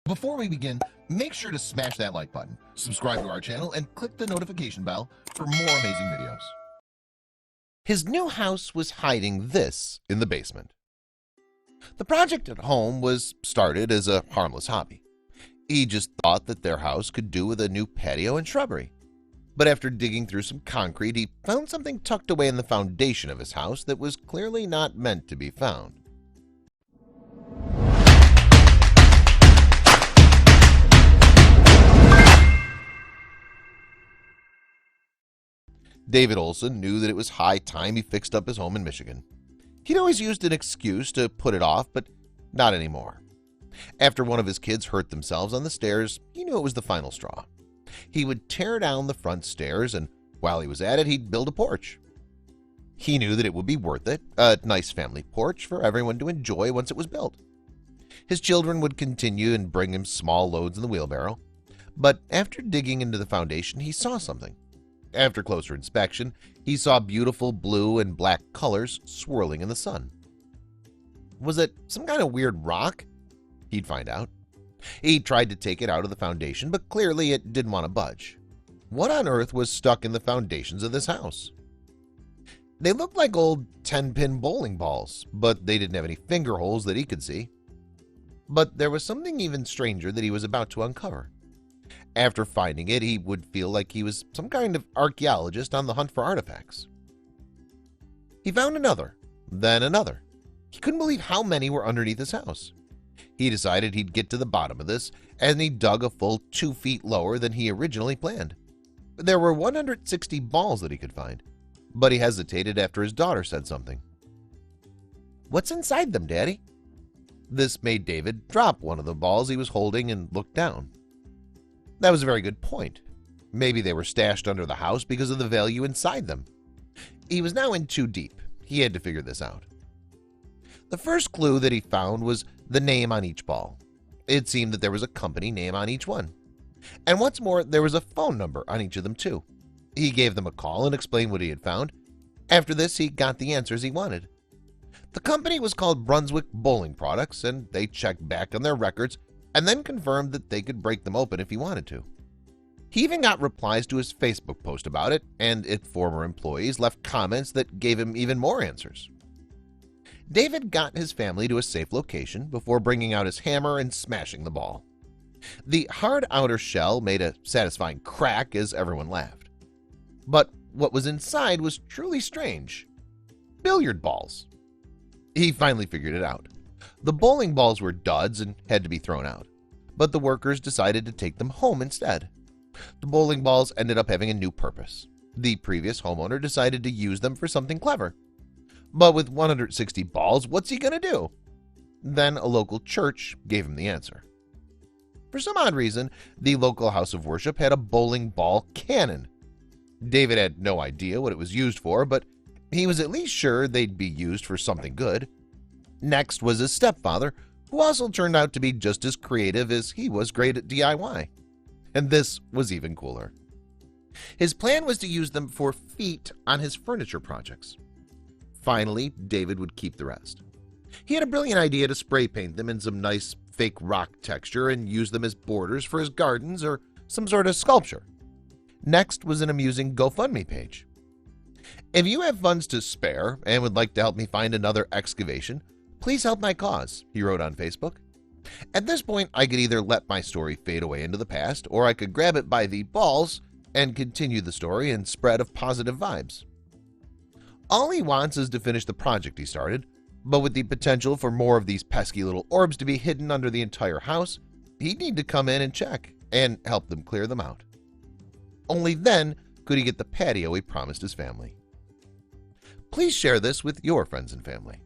Before we begin, make sure to smash that like button, subscribe to our channel, and click the notification bell for more amazing videos. His new house was hiding this in the basement. The project at home was started as a harmless hobby. He just thought that their house could do with a new patio and shrubbery. But after digging through some concrete, he found something tucked away in the foundation of his house that was clearly not meant to be found. David Olson knew that it was high time he fixed up his home in Michigan. He'd always used an excuse to put it off, but not anymore. After one of his kids hurt themselves on the stairs, he knew it was the final straw. He would tear down the front stairs, and while he was at it, he'd build a porch. He knew that it would be worth it, a nice family porch for everyone to enjoy once it was built. His children would continue and bring him small loads in the wheelbarrow. But after digging into the foundation, he saw something. After closer inspection, he saw beautiful blue and black colors swirling in the sun. Was it some kind of weird rock? He'd find out. He tried to take it out of the foundation, but clearly it didn't want to budge. What on earth was stuck in the foundations of this house? They looked like old 10-pin bowling balls, but they didn't have any finger holes that he could see. But there was something even stranger that he was about to uncover. After finding it, he would feel like he was some kind of archaeologist on the hunt for artifacts. He found another, then another. He couldn't believe how many were underneath his house. He decided he'd get to the bottom of this, and he dug a full 2 feet lower than he originally planned. There were 160 balls that he could find, but he hesitated after his daughter said something. "What's inside them, Daddy?" This made David drop one of the balls he was holding and look down. That was a very good point. Maybe they were stashed under the house because of the value inside them. He was now in too deep. He had to figure this out. The first clue that he found was the name on each ball. It seemed that there was a company name on each one. And what's more, there was a phone number on each of them too. He gave them a call and explained what he had found. After this, he got the answers he wanted. The company was called Brunswick Bowling Products, and they checked back on their records and then confirmed that they could break them open if he wanted to. He even got replies to his Facebook post about it, and its former employees left comments that gave him even more answers. David got his family to a safe location before bringing out his hammer and smashing the ball. The hard outer shell made a satisfying crack as everyone laughed. But what was inside was truly strange. Billiard balls. He finally figured it out. The bowling balls were duds and had to be thrown out, but the workers decided to take them home instead. The bowling balls ended up having a new purpose. The previous homeowner decided to use them for something clever. But with 160 balls, what's he going to do? Then a local church gave him the answer. For some odd reason, the local house of worship had a bowling ball cannon. David had no idea what it was used for, but he was at least sure they'd be used for something good. Next was his stepfather, who also turned out to be just as creative as he was great at DIY. And this was even cooler. His plan was to use them for feet on his furniture projects. Finally, David would keep the rest. He had a brilliant idea to spray paint them in some nice fake rock texture and use them as borders for his gardens or some sort of sculpture. Next was an amusing GoFundMe page. If you have funds to spare and would like to help me find another excavation, please help my cause, he wrote on Facebook. At this point, I could either let my story fade away into the past, or I could grab it by the balls and continue the story and spread of positive vibes. All he wants is to finish the project he started, but with the potential for more of these pesky little orbs to be hidden under the entire house, he'd need to come in and check and help them clear them out. Only then could he get the patio he promised his family. Please share this with your friends and family.